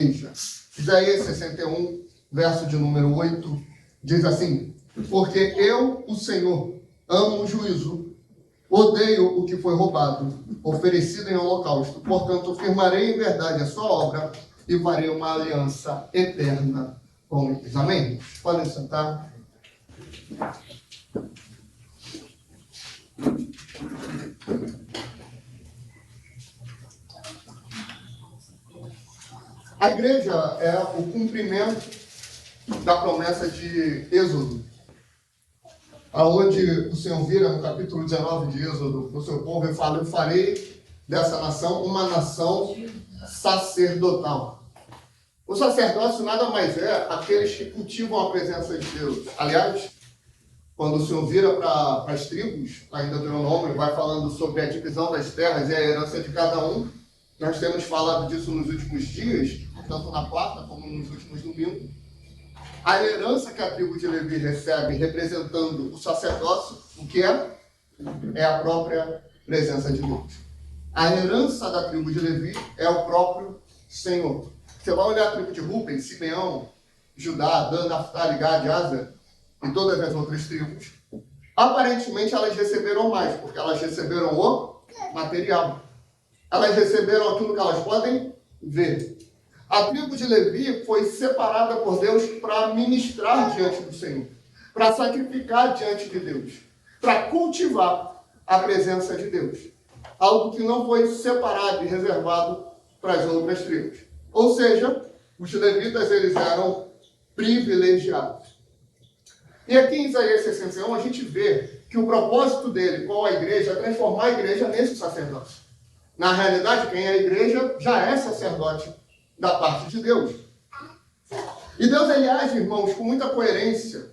Isaías 61, verso de número 8, diz assim: porque eu, o Senhor, amo o juízo, odeio o que foi roubado, oferecido em holocausto. Portanto, firmarei em verdade a sua obra e farei uma aliança eterna com eles. Amém? Podem sentar. A igreja é o cumprimento da promessa de Êxodo, aonde o Senhor vira no capítulo 19 de Êxodo para o seu povo e fala: eu farei dessa nação uma nação sacerdotal. O sacerdócio nada mais é aqueles que cultivam a presença de Deus. Aliás, quando o Senhor vira para as tribos, ainda Deuteronômio vai falando sobre a divisão das terras e a herança de cada um. Nós temos falado disso nos últimos dias, tanto na quarta como nos últimos domingos. A herança que a tribo de Levi recebe, representando o sacerdócio, o que é? É a própria presença de Deus. A herança da tribo de Levi é o próprio Senhor. Você vai olhar a tribo de Rúben, Simeão, Judá, Dan, Naftali, Gad, Aser e todas as outras tribos. Aparentemente elas receberam mais, porque elas receberam o material. Elas receberam aquilo que elas podem ver. A tribo de Levi foi separada por Deus para ministrar diante do Senhor, para sacrificar diante de Deus, para cultivar a presença de Deus. Algo que não foi separado e reservado para as outras tribos. Ou seja, os levitas eles eram privilegiados. E aqui em Isaías 61 a gente vê que o propósito dele com a igreja é transformar a igreja nesse sacerdócio. Na realidade, quem é a igreja já é sacerdote da parte de Deus. E Deus, ele age, irmãos, com muita coerência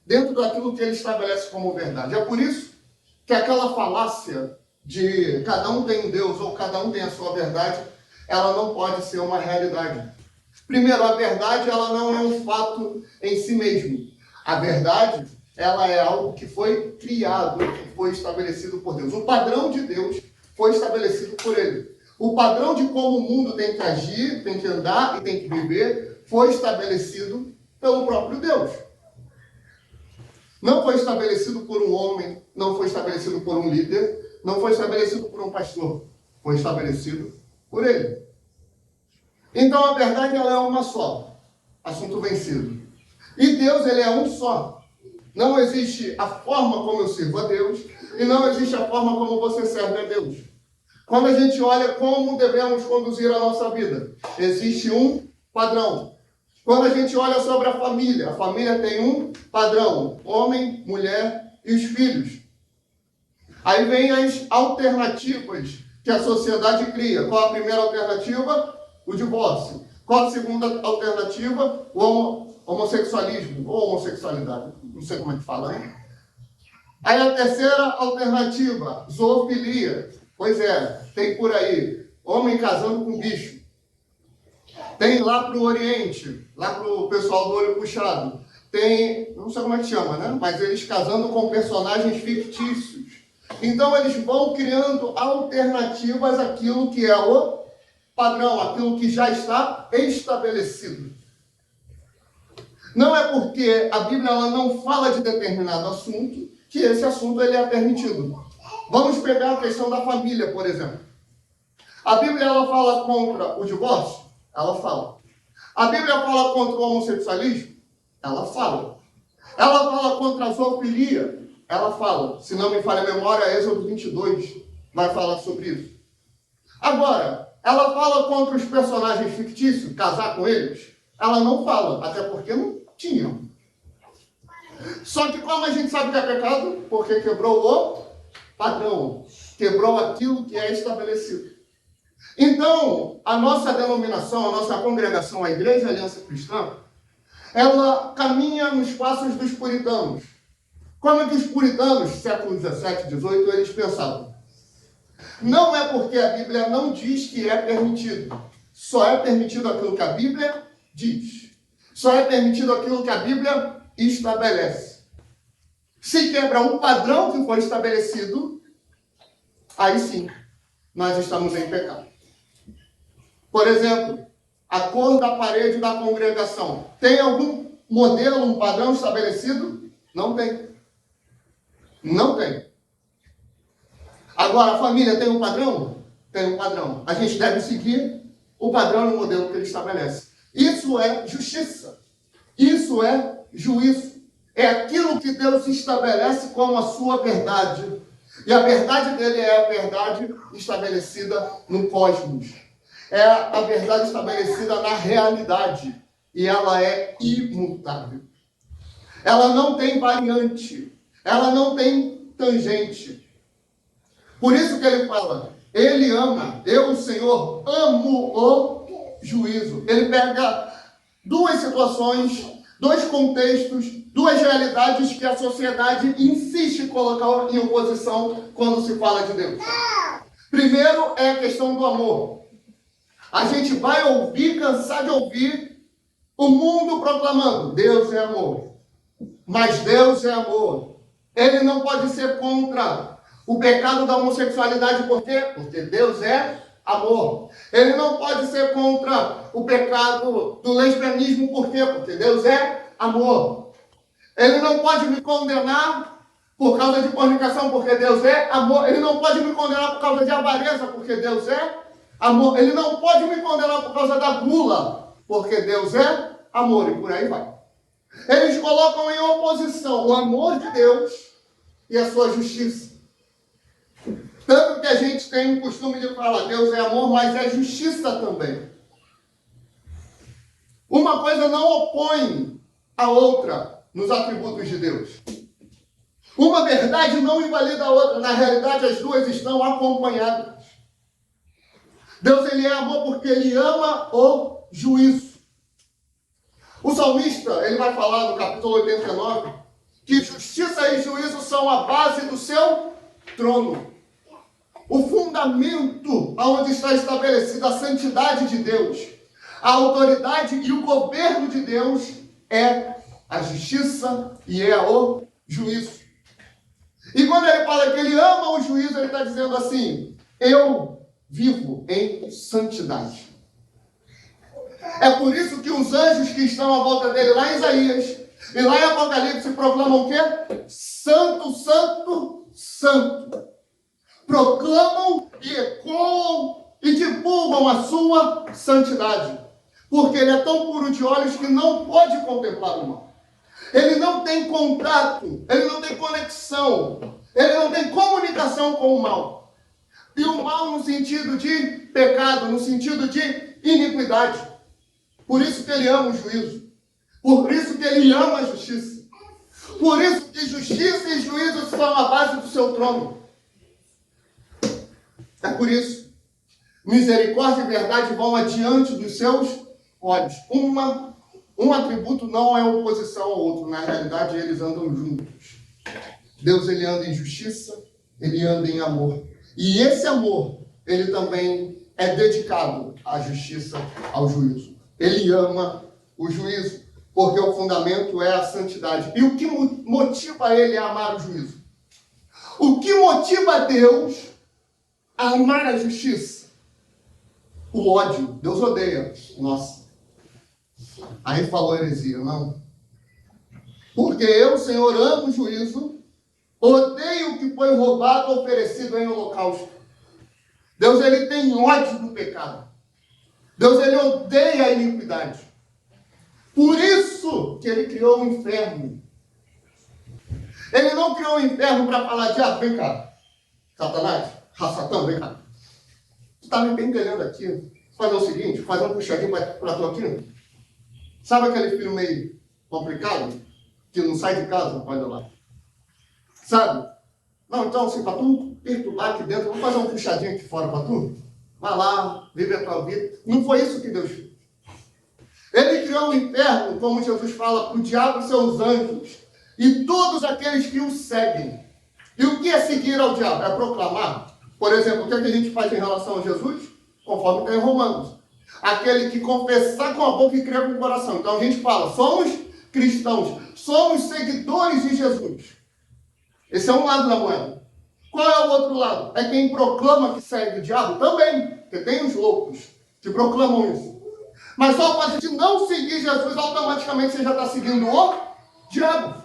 dentro daquilo que ele estabelece como verdade. É por isso que aquela falácia de cada um tem um Deus ou cada um tem a sua verdade, ela não pode ser uma realidade. Primeiro, a verdade ela não é um fato em si mesmo. A verdade, ela é algo que foi criado, que foi estabelecido por Deus. O padrão de Deus foi estabelecido por ele. O padrão de como o mundo tem que agir, tem que andar e tem que viver, foi estabelecido pelo próprio Deus. Não foi estabelecido por um homem, não foi estabelecido por um líder, não foi estabelecido por um pastor. Foi estabelecido por ele. Então a verdade ela é uma só. Assunto vencido. E Deus ele é um só. Não existe a forma como eu sirvo a Deus e não existe a forma como você serve a Deus. Quando a gente olha como devemos conduzir a nossa vida, existe um padrão. Quando a gente olha sobre a família tem um padrão: homem, mulher e os filhos. Aí vem as alternativas que a sociedade cria. Qual a primeira alternativa? O divórcio. Qual a segunda alternativa? O homossexualismo ou homossexualidade. Não sei como é que fala, né? Aí a terceira alternativa, zoofilia. Pois é, tem por aí, homem casando com bicho. Tem lá para o Oriente, lá para o pessoal do olho puxado. Tem, não sei como é que chama, né? Mas eles casando com personagens fictícios. Então eles vão criando alternativas àquilo que é o padrão, aquilo que já está estabelecido. Não é porque a Bíblia ela não fala de determinado assunto que esse assunto ele é permitido. Vamos pegar a questão da família, por exemplo. A Bíblia ela fala contra o divórcio? Ela fala. A Bíblia fala contra o homossexualismo? Ela fala. Ela fala contra a zoofilia? Ela fala. Se não me falha a memória, Êxodo 22 vai falar sobre isso. Agora, ela fala contra os personagens fictícios, casar com eles? Ela não fala, até porque não tinham. Só que como a gente sabe que é pecado? Porque quebrou o padrão, quebrou aquilo que é estabelecido. Então, a nossa denominação, a nossa congregação, a Igreja Aliança Cristã, ela caminha nos passos dos puritanos. Como é que os puritanos, século 17, 18, eles pensavam? Não é porque a Bíblia não diz que é permitido. Só é permitido aquilo que a Bíblia diz. Só é permitido aquilo que a Bíblia estabelece. Se quebra um padrão que foi estabelecido, aí sim, nós estamos em pecado. Por exemplo, A cor da parede da congregação. Tem algum modelo, um padrão estabelecido? Não tem. Não tem. Agora, a família tem um padrão? Tem um padrão. A gente deve seguir o padrão e o modelo que ele estabelece. Isso é justiça. Isso é juízo. É aquilo que Deus estabelece como a sua verdade. E a verdade dele é a verdade estabelecida no cosmos. É a verdade estabelecida na realidade. E ela é imutável. Ela não tem variante. Ela não tem tangente. Por isso que ele fala, ele ama, eu, o Senhor, amo o juízo. Ele pega duas situações, dois contextos, duas realidades que a sociedade insiste em colocar em oposição quando se fala de Deus. Primeiro é a questão do amor. A gente vai ouvir, cansar de ouvir o mundo proclamando, Deus é amor. Mas Deus é amor. Ele não pode ser contra o pecado da homossexualidade. Por quê? Porque Deus é amor. Ele não pode ser contra o pecado do lesbianismo. Por quê? Porque Deus é amor. Ele não pode me condenar por causa de fornicação, porque Deus é amor. Ele não pode me condenar por causa de avareza, porque Deus é amor. Ele não pode me condenar por causa da gula, porque Deus é amor. E por aí vai. Eles colocam em oposição o amor de Deus e a sua justiça. Tanto que a gente tem o costume de falar, Deus é amor, mas é justiça também. Uma coisa não opõe a outra nos atributos de Deus. Uma verdade não invalida a outra. Na realidade, as duas estão acompanhadas. Deus, ele é amor porque ele ama o juízo. O salmista, ele vai falar no capítulo 89, que justiça e juízo são a base do seu trono. O fundamento onde está estabelecida a santidade de Deus, a autoridade e o governo de Deus é a justiça e é o juízo. E quando ele fala que ele ama o juízo, ele está dizendo assim, eu vivo em santidade. É por isso que os anjos que estão à volta dele lá em Isaías e lá em Apocalipse proclamam o quê? Santo, santo, santo. Proclamam e ecoam e divulgam a sua santidade. Porque ele é tão puro de olhos que não pode contemplar o mal. Ele não tem contato, ele não tem conexão, ele não tem comunicação com o mal. E o mal no sentido de pecado, no sentido de iniquidade. Por isso que ele ama o juízo. Por isso que ele ama a justiça. Por isso que justiça e juízo são a base do seu trono. É por isso. Misericórdia e verdade vão adiante dos seus olhos. Um atributo não é oposição ao outro. Na realidade, eles andam juntos. Deus, ele anda em justiça, ele anda em amor. E esse amor, ele também é dedicado à justiça, ao juízo. Ele ama o juízo, porque o fundamento é a santidade. E o que motiva ele a amar o juízo? O que motiva Deus a amar a justiça? O ódio. Deus odeia. Nossa. Aí falou heresia, não? Porque eu, Senhor, amo o juízo, odeio o que foi roubado ou oferecido em holocausto. Deus, ele tem ódio do pecado. Deus, ele odeia a iniquidade. Por isso que ele criou o inferno. Ele não criou o inferno para falar, diabo, vem cá. Satanás, Satã, vem cá. Tu está me entendendo aqui? Fazer o seguinte, fazer um puxadinho para tu aqui. Sabe aquele filho meio complicado? Que não sai de casa, olha lá. Sabe? Não, então assim, para tu perturbar aqui dentro, vamos fazer um puxadinho aqui fora para tu? Vai lá, vive a tua vida. Não foi isso que Deus fez. Ele criou o inferno, como Jesus fala, para o diabo e seus anjos. E todos aqueles que o seguem. E o que é seguir ao diabo? É proclamar. Por exemplo, o que, é que a gente faz em relação a Jesus? Conforme está em Romanos. Aquele que confessar com a boca e crer com o coração. Então a gente fala, somos cristãos. Somos seguidores de Jesus. Esse é um lado da moeda. Qual é o outro lado? É quem proclama que segue o diabo também. Porque tem os loucos que proclamam isso. Mas só o fato de não seguir Jesus, automaticamente você já está seguindo o diabo.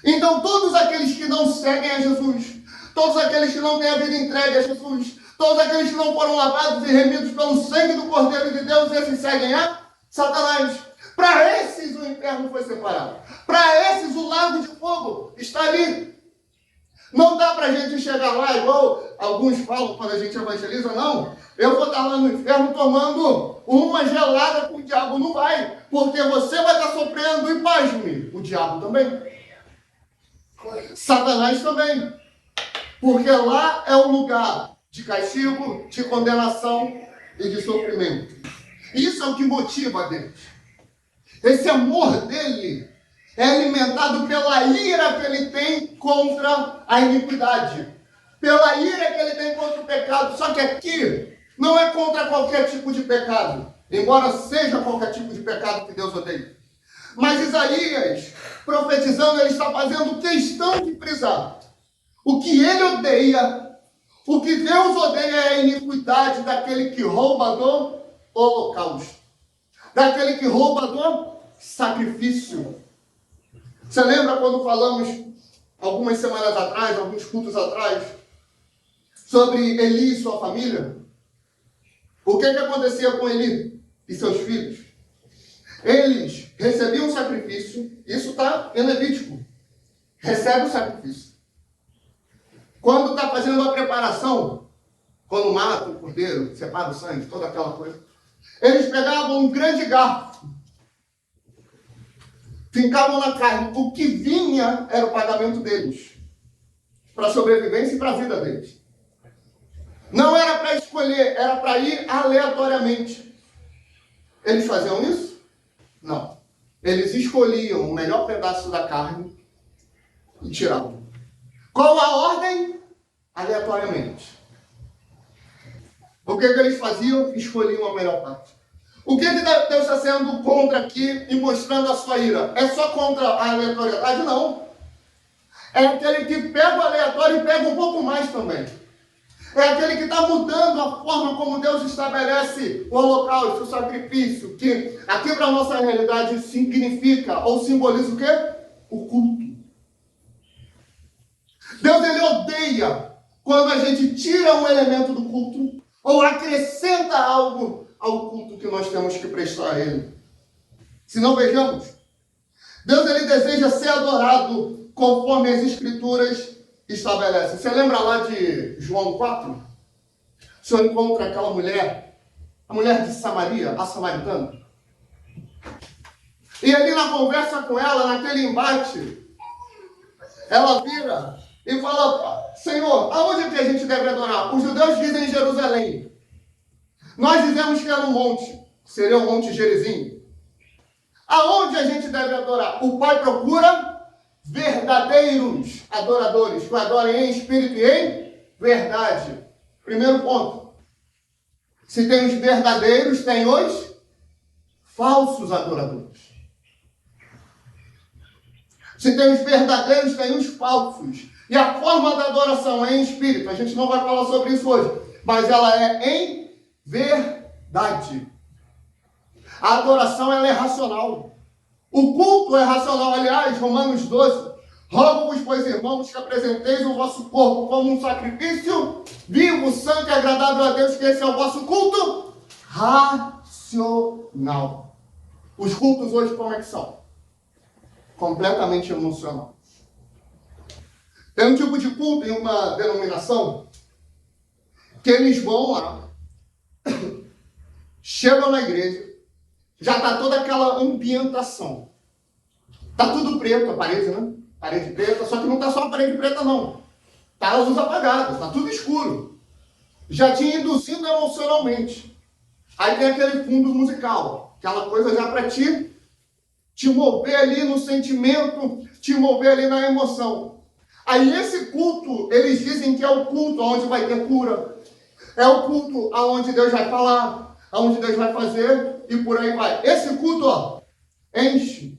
Então, todos aqueles que não seguem a Jesus, todos aqueles que não têm a vida entregue a Jesus, todos aqueles que não foram lavados e remidos pelo sangue do Cordeiro de Deus, esses seguem a Satanás. Para esses o inferno foi separado. Para esses o lago de fogo está ali. Não dá para a gente chegar lá igual alguns falam quando a gente evangeliza, não. Eu vou estar lá no inferno tomando uma gelada com o diabo. Não vai, porque você vai estar sofrendo e pasme. O diabo também. Satanás também. Porque lá é o lugar de castigo, de condenação e de sofrimento. Isso é o que motiva a Deus. Esse amor dele é alimentado pela ira que ele tem contra a iniquidade. Pela ira que ele tem contra o pecado. Só que aqui não é contra qualquer tipo de pecado. Embora seja qualquer tipo de pecado que Deus odeia. Mas Isaías, profetizando, ele está fazendo questão de frisar. O que ele odeia, o que Deus odeia é a iniquidade daquele que rouba do holocausto. Daquele que rouba do sacrifício. Você lembra quando falamos, algumas semanas atrás, alguns cultos atrás, sobre Eli e sua família? O que acontecia com Eli e seus filhos? Eles recebiam o sacrifício, isso está em Levítico. Recebe o sacrifício. Quando está fazendo a preparação, quando mata o cordeiro, separa o sangue, toda aquela coisa, eles pegavam um grande garfo, fincavam na carne. O que vinha era o pagamento deles, para a sobrevivência e para a vida deles. Não era para escolher, era para ir aleatoriamente. Eles faziam isso? Não. Eles escolhiam o melhor pedaço da carne e tiravam. Qual a ordem? Aleatoriamente. O que eles faziam? Escolhiam a melhor parte. O que Deus está sendo contra aqui e mostrando a sua ira? É só contra a aleatoriedade? Não. É aquele que pega o aleatório e pega um pouco mais também. É aquele que está mudando a forma como Deus estabelece o holocausto, o sacrifício, que aqui para a nossa realidade significa ou simboliza o quê? O culto. Deus, ele odeia quando a gente tira um elemento do culto ou acrescenta algo ao culto que nós temos que prestar a ele. Se não, vejamos. Deus, ele deseja ser adorado conforme as Escrituras estabelecem. Você lembra lá de João 4? O Senhor encontra aquela mulher, a mulher de Samaria, a samaritana. E ali na conversa com ela, naquele embate, ela vira e fala: Senhor, aonde é que a gente deve adorar? Os judeus dizem em Jerusalém. Nós dizemos que é no monte, seria o Monte Gerizim. Aonde a gente deve adorar? O Pai procura verdadeiros adoradores, que adorem em espírito e em verdade. Primeiro ponto. Se tem os verdadeiros, tem os falsos adoradores. Se tem os verdadeiros, tem os falsos. E a forma da adoração é em espírito. A gente não vai falar sobre isso hoje, mas ela é em verdade. A adoração, ela é racional. O culto é racional. Aliás, Romanos 12. Rogo-vos, pois, irmãos, que apresenteis o vosso corpo como um sacrifício vivo, santo e agradável a Deus, que esse é o vosso culto racional. Os cultos hoje como é que são? Completamente emocional. Tem um tipo de culto em uma denominação que eles vão lá, chegam na igreja, já está toda aquela ambientação. Está tudo preto, a parede, né? Parede preta, só que não está só a parede preta, não. Está a luz apagada, está tudo escuro. Já te induzindo emocionalmente. Aí tem aquele fundo musical, aquela coisa já para te mover ali no sentimento, te mover ali na emoção. Aí esse culto, eles dizem que é o culto onde vai ter cura. É o culto aonde Deus vai falar, aonde Deus vai fazer e por aí vai. Esse culto, ó, enche.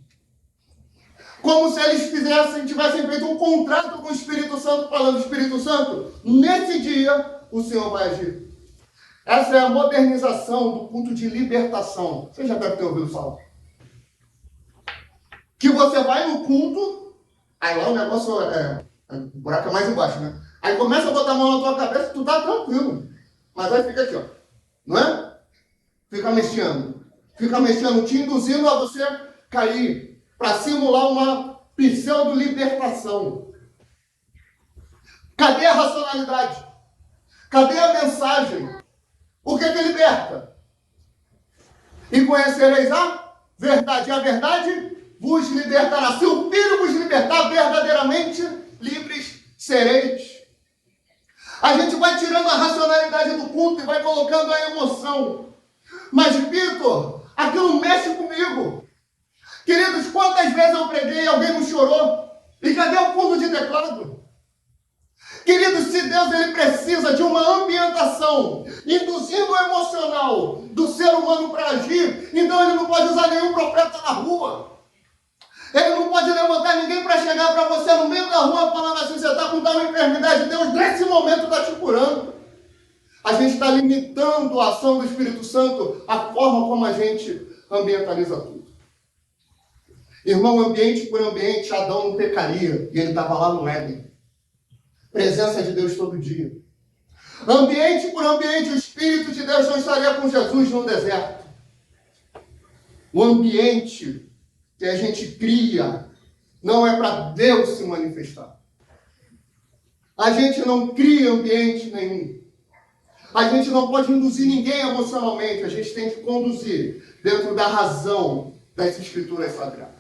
Como se eles tivessem feito um contrato com o Espírito Santo, falando: Espírito Santo, nesse dia o Senhor vai agir. Essa é a modernização do culto de libertação. Você já deve ter ouvido falar. Que você vai no culto, aí lá o negócio o buraco é mais embaixo, né? Aí começa a botar a mão na tua cabeça, tu tá tranquilo. Mas aí fica aqui, ó. Não é? Fica mexendo. Fica mexendo, te induzindo a você cair para simular uma pseudo-libertação. Cadê a racionalidade? Cadê a mensagem? O que liberta? E conhecereis a verdade. E a verdade vos libertará. Se o Filho vos libertar, verdadeiramente livres sereis. A gente vai tirando a racionalidade do culto e vai colocando a emoção. Mas, Vitor, aquilo mexe comigo. Queridos, quantas vezes eu preguei e alguém não chorou? E cadê o fundo de teclado? Queridos, se Deus ele precisa de uma ambientação, induzindo o emocional do ser humano para agir, então ele não pode usar nenhum profeta na rua. Ele não pode levantar ninguém para chegar para você no meio da rua falando assim, você está com tal enfermidade, Deus nesse momento está te curando. A gente está limitando a ação do Espírito Santo, a forma como a gente ambientaliza tudo. Irmão, ambiente por ambiente, Adão não pecaria, e ele estava lá no Éden. Presença de Deus todo dia. Ambiente por ambiente, o Espírito de Deus não estaria com Jesus no deserto. O ambiente que a gente cria não é para Deus se manifestar. A gente não cria ambiente nenhum. A gente não pode induzir ninguém emocionalmente. A gente tem que conduzir dentro da razão das Escrituras Sagradas.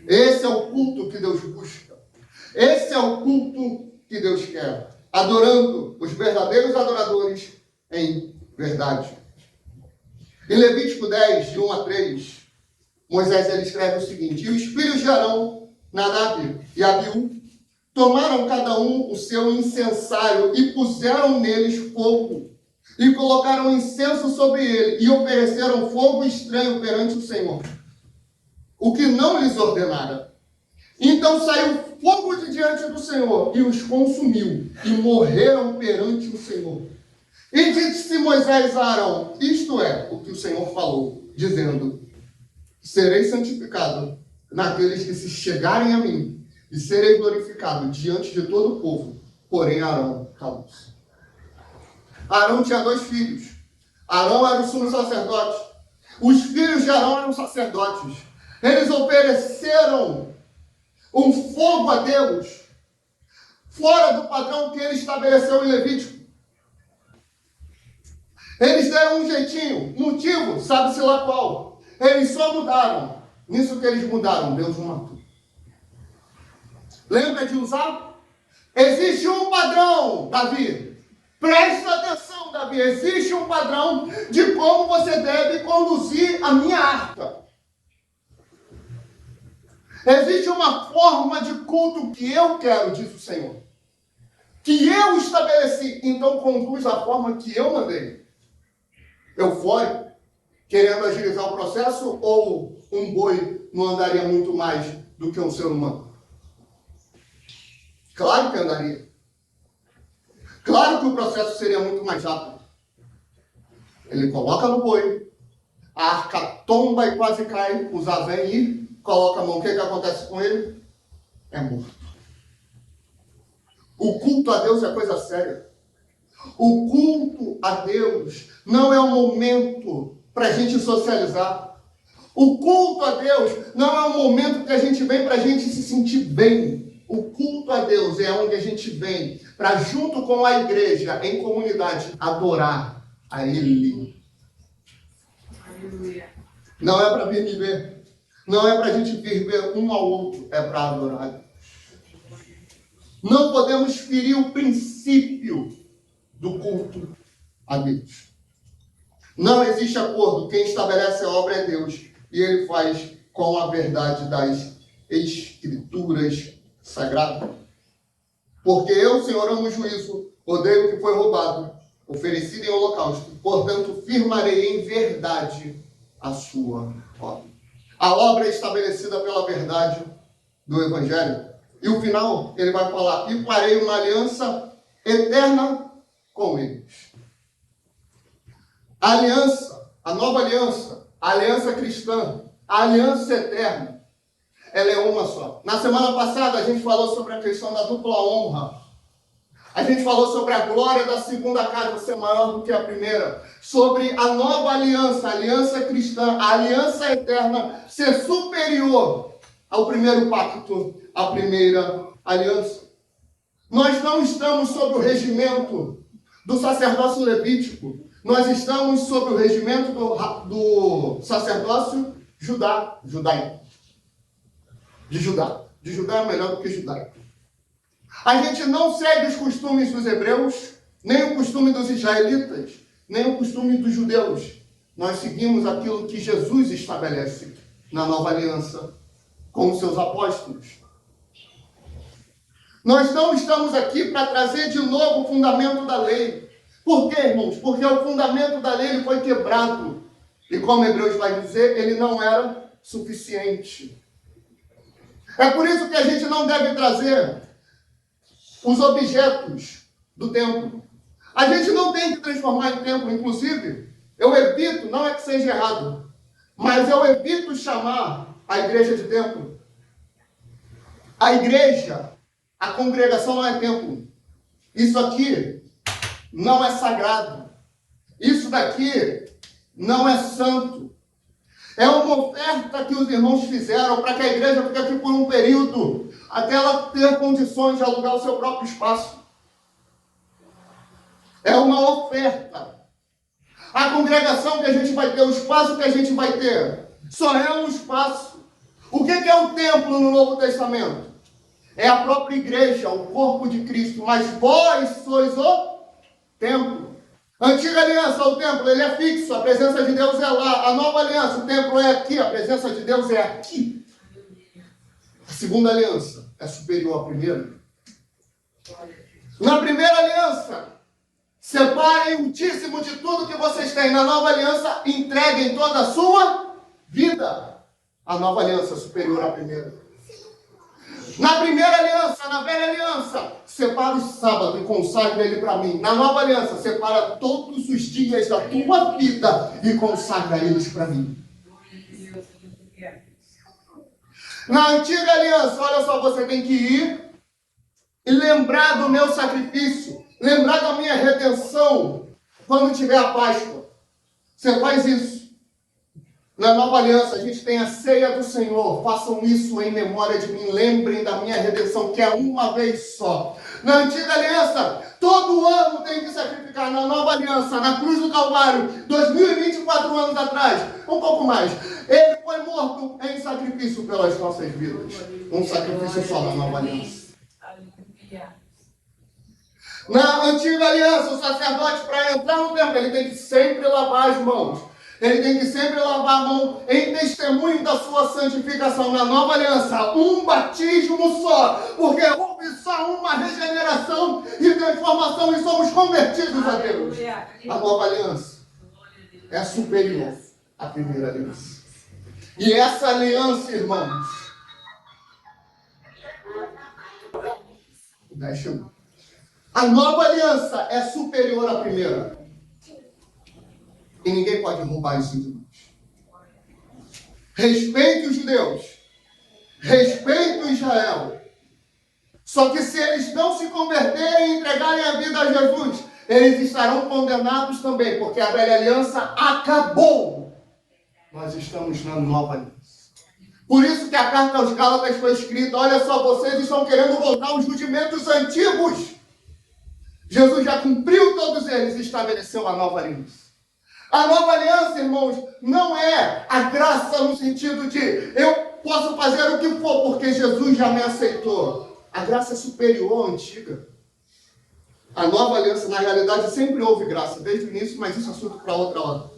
Esse é o culto que Deus busca. Esse é o culto que Deus quer. Adorando os verdadeiros adoradores em verdade. Em Levítico 10, de 1 a 3, Moisés ele escreve o seguinte: E os filhos de Arão, Nadab e Abiú, tomaram cada um o seu incensário e puseram neles fogo. E colocaram incenso sobre ele e ofereceram fogo estranho perante o Senhor, o que não lhes ordenara. Então saiu fogo de diante do Senhor e os consumiu, e morreram perante o Senhor. E disse Moisés a Arão: Isto é o que o Senhor falou, dizendo: Serei santificado naqueles que se chegarem a mim, e serei glorificado diante de todo o povo. Porém Arão calou-se. Arão tinha 2 filhos. Arão era o sumo sacerdote. Os filhos de Arão eram sacerdotes. Eles ofereceram um fogo a Deus, fora do padrão que ele estabeleceu em Levítico. Eles deram um jeitinho, motivo, sabe-se lá qual. Eles só mudaram. Nisso que eles mudaram, Deus o matou. Lembra de usar? Existe um padrão, Davi. Presta atenção, Davi. Existe um padrão de como você deve conduzir a minha arca. Existe uma forma de culto que eu quero, diz o Senhor. Que eu estabeleci, então conduz a forma que eu mandei. Eufórico, querendo agilizar o processo, ou um boi não andaria muito mais do que um ser humano? Claro que andaria. Claro que o processo seria muito mais rápido. Ele coloca no boi, a arca tomba e quase cai, o Zá vem e coloca a mão. O que acontece com ele? É morto. O culto a Deus é coisa séria. O culto a Deus não é um momento para a gente socializar. O culto a Deus não é um momento que a gente vem para a gente se sentir bem. O culto a Deus é onde a gente vem para, junto com a igreja, em comunidade, adorar a Ele. Aleluia. Não é para vir viver. Não é para a gente vir ver um ao outro, é para adorar a Deus. Não podemos ferir o princípio do culto a Deus. Não existe acordo. Quem estabelece a obra é Deus. E Ele faz com a verdade das Escrituras Sagradas. Porque eu, Senhor, amo o juízo, odeio o que foi roubado, oferecido em holocausto. Portanto, firmarei em verdade a sua obra. A obra é estabelecida pela verdade do Evangelho. E o final, ele vai falar: e farei uma aliança eterna com eles. A aliança, a nova aliança, a aliança cristã, a aliança eterna, ela é uma só. Na semana passada a gente falou sobre a questão da dupla honra. A gente falou sobre a glória da segunda casa ser maior do que a primeira. Sobre a nova aliança, a aliança cristã, a aliança eterna ser superior ao primeiro pacto, à primeira aliança. Nós não estamos sob o regimento do sacerdócio levítico. Nós estamos sob o regimento do sacerdócio judaico. De Judá. De Judá é melhor do que judaico. A gente não segue os costumes dos hebreus, nem o costume dos israelitas, nem o costume dos judeus. Nós seguimos aquilo que Jesus estabelece na nova aliança com os seus apóstolos. Nós não estamos aqui para trazer de novo o fundamento da lei. Por quê, irmãos? Porque o fundamento da lei ele foi quebrado. E como Hebreus vai dizer, ele não era suficiente. É por isso que a gente não deve trazer os objetos do templo. A gente não tem que transformar em templo. Inclusive, eu evito, não é que seja errado, mas eu evito chamar a igreja de templo. A igreja, a congregação não é templo. Isso aqui não é sagrado. Isso daqui não é santo. É uma oferta que os irmãos fizeram para que a igreja fique aqui por um período, até ela ter condições de alugar o seu próprio espaço. É uma oferta. A congregação que a gente vai ter, o espaço que a gente vai ter, só é um espaço. O que é o templo no Novo Testamento? É a própria igreja, o corpo de Cristo, mas vós sois o templo. A antiga aliança, o templo, ele é fixo, a presença de Deus é lá. A nova aliança, o templo é aqui, a presença de Deus é aqui. A segunda aliança é superior à primeira. Na primeira aliança, separem o dízimo de tudo que vocês têm. Na nova aliança, entreguem toda a sua vida. A nova aliança é superior à primeira. Na primeira aliança, na velha aliança, separa o sábado e consagra ele para mim. Na nova aliança, separa todos os dias da tua vida e consagra eles para mim. Na antiga aliança, olha só, você tem que ir e lembrar do meu sacrifício, lembrar da minha redenção quando tiver a Páscoa. Você faz isso. Na nova aliança, a gente tem a ceia do Senhor. Façam isso em memória de mim. Lembrem da minha redenção, que é uma vez só. Na antiga aliança, todo ano tem que sacrificar. Na nova aliança, na cruz do Calvário, 2024 anos atrás, um pouco mais, ele foi morto em sacrifício pelas nossas vidas. Um sacrifício só na nova aliança. Na antiga aliança, o sacerdote, para entrar no templo, ele tem que sempre lavar as mãos. Ele tem que sempre lavar a mão em testemunho da sua santificação. Na nova aliança, um batismo só, porque houve só uma regeneração e transformação e somos convertidos a Deus. A nova aliança é superior à primeira aliança. E essa aliança, irmãos, a nova aliança é superior à primeira. E ninguém pode roubar isso de nós. Respeite os judeus. Respeite o Israel. Só que se eles não se converterem e entregarem a vida a Jesus, eles estarão condenados também, porque a velha aliança acabou. Nós estamos na nova aliança. Por isso que a carta aos Gálatas foi escrita: olha só, vocês estão querendo voltar aos rudimentos antigos. Jesus já cumpriu todos eles e estabeleceu a nova aliança. A nova aliança, irmãos, não é a graça no sentido de eu posso fazer o que for porque Jesus já me aceitou. A graça é superior à antiga. A nova aliança, na realidade, sempre houve graça, desde o início, mas isso é assunto para outra hora.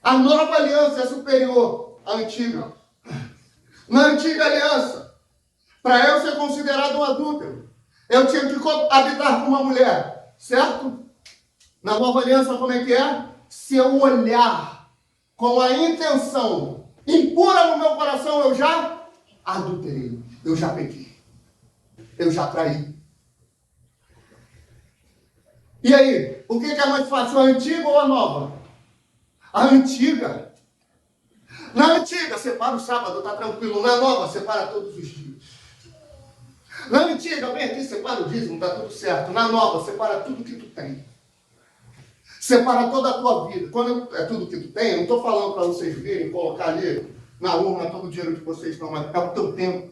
A nova aliança é superior à antiga. Na antiga aliança, para eu ser considerado um adúltero, eu tinha que habitar com uma mulher, certo? Na nova aliança, como é que é? Se eu olhar com a intenção impura no meu coração, eu já adulterei, eu já pequei, eu já traí. E aí, o que é mais fácil, a antiga ou a nova? A antiga. Na antiga, separa o sábado, está tranquilo. Na nova, separa todos os dias. Na antiga, vem aqui, separa o dízimo, está tudo certo. Na nova, separa tudo que tu tem. Separa toda a tua vida. Quando é tudo que tu tem, eu não estou falando para vocês virem, colocar ali na urna todo o dinheiro de vocês, não, mas é o teu tempo.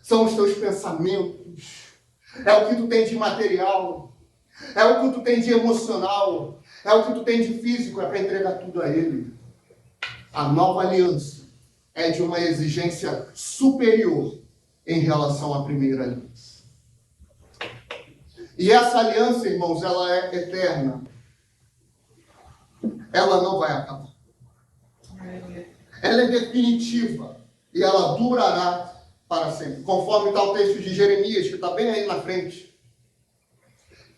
São os teus pensamentos. É o que tu tem de material. É o que tu tem de emocional. É o que tu tem de físico. É para entregar tudo a Ele. A nova aliança é de uma exigência superior em relação à primeira aliança. E essa aliança, irmãos, ela é eterna. Ela não vai acabar. Ela é definitiva. E ela durará para sempre. Conforme está o texto de Jeremias, que está bem aí na frente.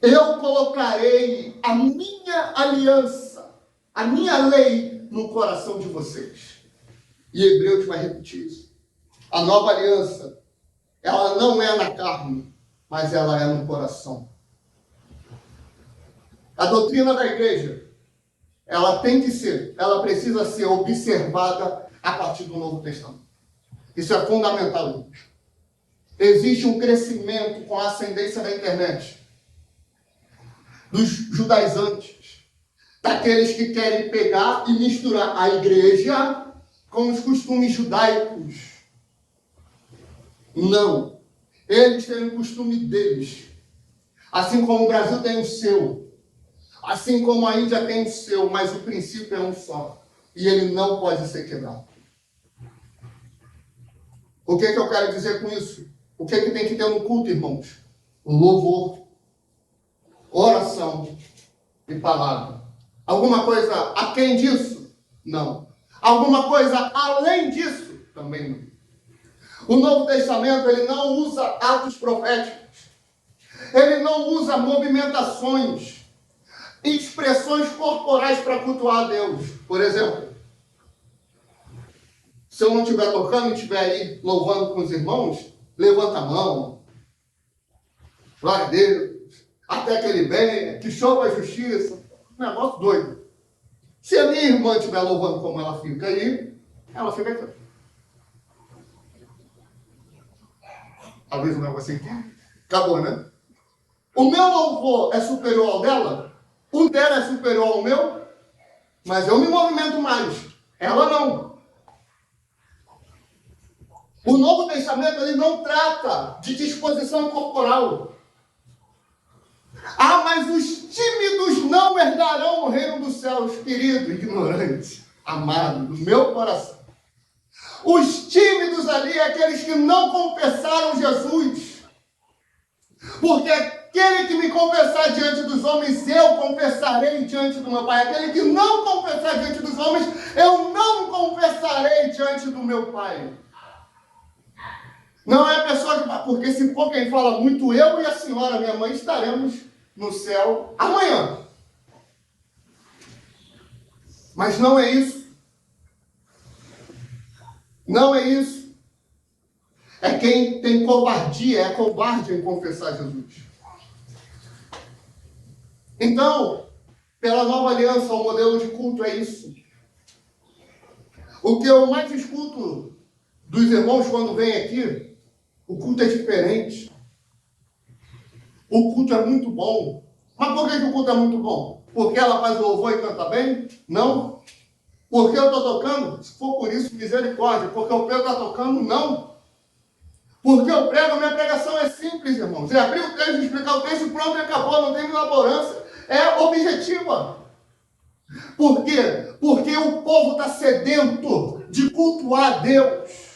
Eu colocarei a minha aliança, a minha lei no coração de vocês. E Hebreus vai repetir isso. A nova aliança, ela não é na carne, mas ela é no coração. A doutrina da igreja, ela precisa ser observada a partir do Novo Testamento. Isso é fundamental. Existe um crescimento com a ascendência da internet, dos judaizantes, daqueles que querem pegar e misturar a igreja com os costumes judaicos. Não. Eles têm o costume deles. Assim como o Brasil tem o seu. Assim como a Índia tem o seu. Mas o princípio é um só. E ele não pode ser quebrado. O que eu quero dizer com isso? O que tem que ter no culto, irmãos? Louvor, oração e palavra. Alguma coisa aquém disso? Não. Alguma coisa além disso? Também não. O Novo Testamento, ele não usa atos proféticos. Ele não usa movimentações, expressões corporais para cultuar a Deus. Por exemplo, se eu não estiver tocando e estiver aí louvando com os irmãos, levanta a mão. Glória a Deus. Até que ele venha, que chova a justiça. Um negócio doido. Se a minha irmã estiver louvando como ela fica aí, ela fica aqui. Talvez um negócio aqui. Acabou, né? O meu louvor é superior ao dela? O dela é superior ao meu? Mas eu me movimento mais. Ela não. O Novo Testamento, ele não trata de disposição corporal. Ah, mas os tímidos não herdarão o reino dos céus, querido, ignorante, amado, do meu coração. Os tímidos ali é aqueles que não confessaram Jesus. Porque aquele que me confessar diante dos homens, eu confessarei diante do meu Pai. Aquele que não confessar diante dos homens, eu não confessarei diante do meu Pai. Não é pessoa que... Porque se for quem fala muito, eu e a senhora, minha mãe, estaremos no céu amanhã. Mas não é isso. Não é isso. É quem tem covardia, é covarde em confessar Jesus. Então, pela nova aliança, o modelo de culto é isso. O que eu mais escuto dos irmãos quando vêm aqui, o culto é diferente. O culto é muito bom. Mas por que o culto é muito bom? Porque ela faz louvor e canta bem? Não. Porque eu estou tocando? Se for por isso, misericórdia. Porque o Pedro está tocando? Não. Porque eu prego, a minha pregação é simples, irmãos. É abrir o texto, explicar o texto, pronto e acabou. Não tem elaborância. É objetiva. Por quê? Porque o povo está sedento de cultuar a Deus.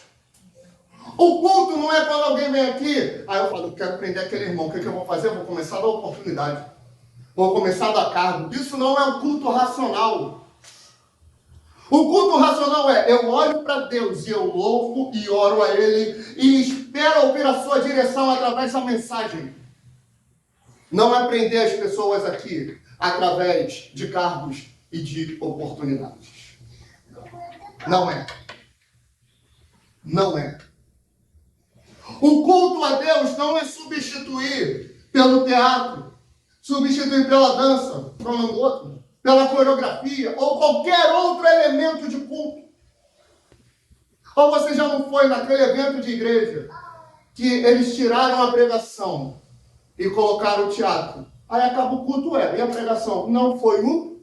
O culto não é quando alguém vem aqui, aí eu falo, eu quero prender aquele irmão, o que eu vou fazer? Eu vou começar a dar oportunidade. Vou começar a dar cargo. Isso não é um culto racional. O culto racional é, eu olho para Deus e eu louvo e oro a Ele e espero ouvir a sua direção através da mensagem. Não é prender as pessoas aqui através de cargos e de oportunidades. Não é. Não é. O culto a Deus não é substituir pelo teatro, substituir pela dança, falando outro. pela coreografia ou qualquer outro elemento de culto. Ou você já não foi naquele evento de igreja que eles tiraram a pregação e colocaram o teatro? Aí acaba o culto, e a pregação? Não foi o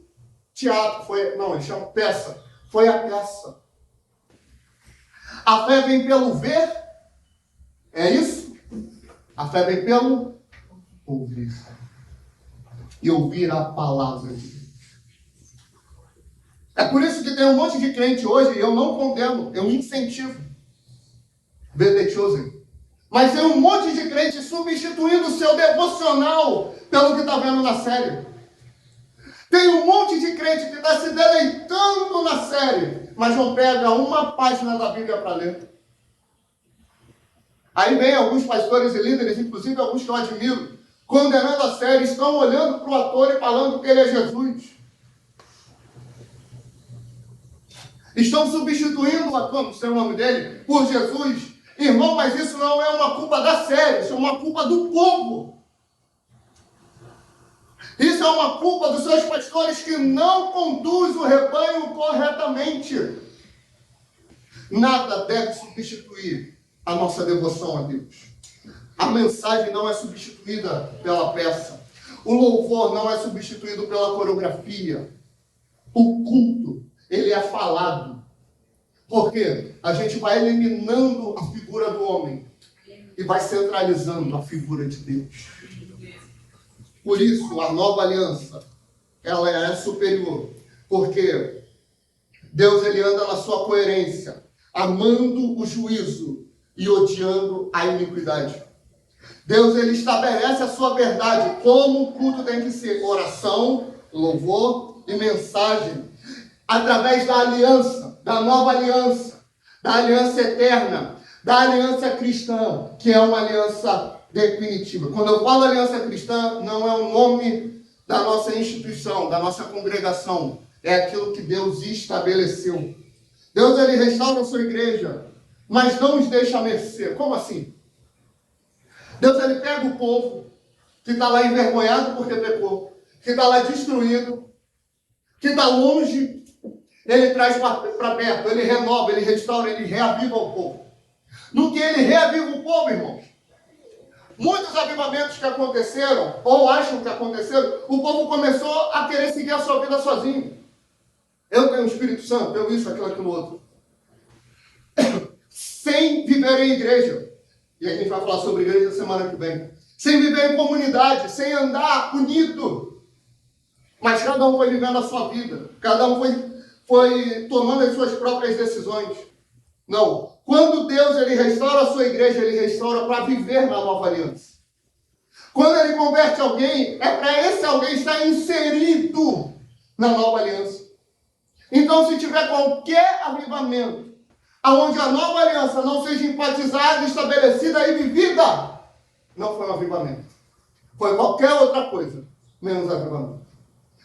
teatro, eles chamam peça. Foi a peça. A fé vem pelo ver, é isso? A fé vem pelo ouvir. E ouvir a palavra de Deus. É por isso que tem um monte de crente hoje, e eu não condeno, eu incentivo. The Chosen. Mas tem um monte de crente substituindo o seu devocional pelo que está vendo na série. Tem um monte de crente que está se deleitando na série, mas não pega uma página da Bíblia para ler. Aí vem alguns pastores e líderes, inclusive alguns que eu admiro, condenando a série, estão olhando para o ator e falando que ele é Jesus. Estão substituindo o ator, não sei o nome dele, por Jesus. Irmão, mas isso não é uma culpa da série, isso é uma culpa do povo. Isso é uma culpa dos seus pastores que não conduz o rebanho corretamente. Nada deve substituir a nossa devoção a Deus. A mensagem não é substituída pela peça. O louvor não é substituído pela coreografia. O culto, ele é falado. Porque a gente vai eliminando a figura do homem e vai centralizando a figura de Deus. Por isso, a nova aliança, ela é superior. Porque Deus, ele anda na sua coerência, amando o juízo e odiando a iniquidade. Deus, ele estabelece a sua verdade, como o culto tem que ser: oração, louvor e mensagem, através da aliança, da nova aliança, da aliança eterna, da aliança cristã, que é uma aliança definitiva. Quando eu falo aliança cristã, não é o nome da nossa instituição, da nossa congregação, é aquilo que Deus estabeleceu. Deus, ele restaura a sua igreja, mas não os deixa a mercê. Como assim? Deus, ele pega o povo que está lá envergonhado porque pecou, que está lá destruído, que está longe, ele traz para perto, ele renova, ele restaura, ele reaviva o povo. No que ele reaviva o povo, irmãos, muitos avivamentos que aconteceram, ou acham que aconteceram, o povo começou a querer seguir a sua vida sozinho. Eu tenho o Espírito Santo, eu isso, aquilo, aquilo outro. Sem viver em igreja. E a gente vai falar sobre igreja semana que vem. Sem viver em comunidade, sem andar unido. Mas cada um foi vivendo a sua vida. Cada um foi tomando as suas próprias decisões. Não. Quando Deus, ele restaura a sua igreja, ele restaura para viver na nova aliança. Quando ele converte alguém, é para esse alguém estar inserido na nova aliança. Então, se tiver qualquer avivamento, onde a nova aliança não seja enfatizada, estabelecida e vivida, não foi um avivamento. Foi qualquer outra coisa, menos avivamento.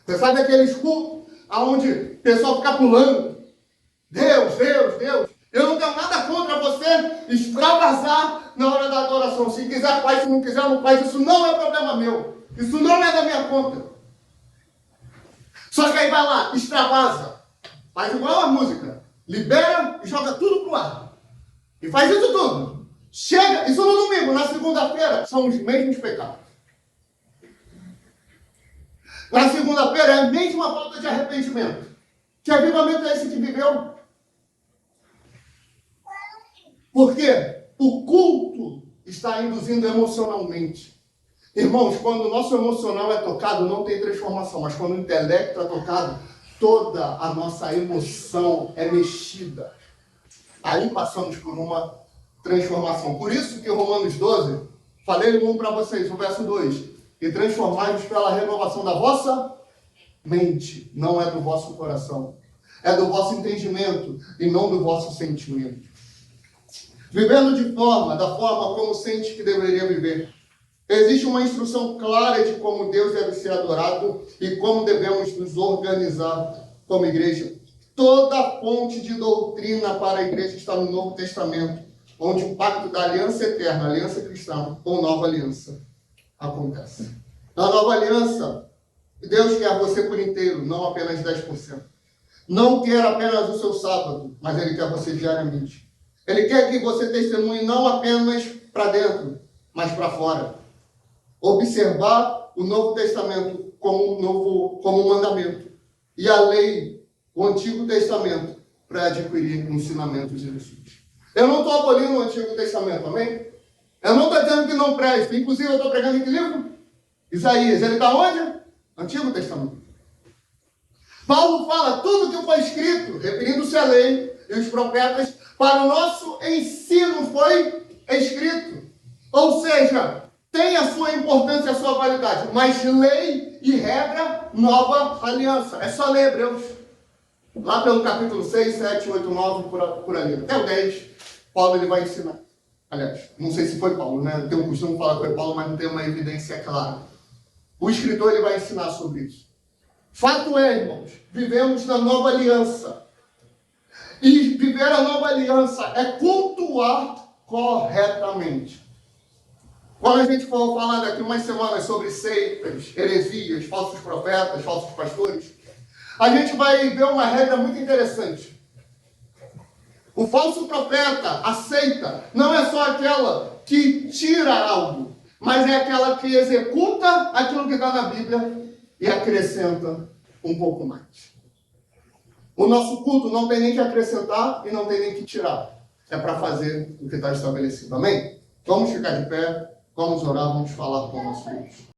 Você sabe aqueles cultos onde o pessoal fica pulando? Deus, Deus, Deus. Eu não tenho nada contra você extravasar na hora da adoração. Se quiser faz, se não quiser não faz. Isso não é problema meu. Isso não é da minha conta. Só que aí vai lá, extravasa. Faz igual a música. Libera e joga tudo pro ar. E faz isso tudo. Chega, isso no domingo, na segunda-feira, são os mesmos pecados. Na segunda-feira é a mesma falta de arrependimento. Que avivamento é esse que viveu? Porque o culto está induzindo emocionalmente. Irmãos, quando o nosso emocional é tocado, não tem transformação. Mas quando o intelecto é tocado, toda a nossa emoção é mexida. Aí passamos por uma transformação. Por isso que Romanos 12, falei um para vocês, o verso 2. E transformai-vos pela renovação da vossa mente. Não é do vosso coração. É do vosso entendimento e não do vosso sentimento. Vivendo da forma como sente que deveria viver. Existe uma instrução clara de como Deus deve ser adorado e como devemos nos organizar como igreja. Toda fonte de doutrina para a igreja está no Novo Testamento, onde o pacto da aliança eterna, aliança cristã ou nova aliança, acontece. Na nova aliança, Deus quer você por inteiro, não apenas 10%. Não quer apenas o seu sábado, mas Ele quer você diariamente. Ele quer que você testemunhe não apenas para dentro, mas para fora. Observar o Novo Testamento como um mandamento. E a lei, o Antigo Testamento, para adquirir ensinamentos de Jesus. Eu não estou abolindo o Antigo Testamento, amém? Eu não estou dizendo que não presta. Inclusive, eu estou pregando em que livro? Isaías. Ele está onde? Antigo Testamento. Paulo fala tudo que foi escrito, referindo-se à lei e os profetas, para o nosso ensino foi escrito. Ou seja, tem a sua importância e a sua validade, mas lei e regra, nova aliança. É só ler Hebreus. Lá pelo capítulo 6, 7, 8, 9, por ali. Até o 10, Paulo ele vai ensinar. Aliás, não sei se foi Paulo, né? Eu tenho um costume de falar que foi Paulo, mas não tem uma evidência clara. O escritor ele vai ensinar sobre isso. Fato é, irmãos, vivemos na nova aliança. E viver a nova aliança é cultuar corretamente. Quando a gente for falar daqui umas semanas sobre seitas, heresias, falsos profetas, falsos pastores, a gente vai ver uma regra muito interessante. O falso profeta, a seita, não é só aquela que tira algo, mas é aquela que executa aquilo que está na Bíblia e acrescenta um pouco mais. O nosso culto não tem nem que acrescentar e não tem nem que tirar. É para fazer o que está estabelecido. Amém? Vamos ficar de pé, vamos orar, vamos falar com o nosso Deus.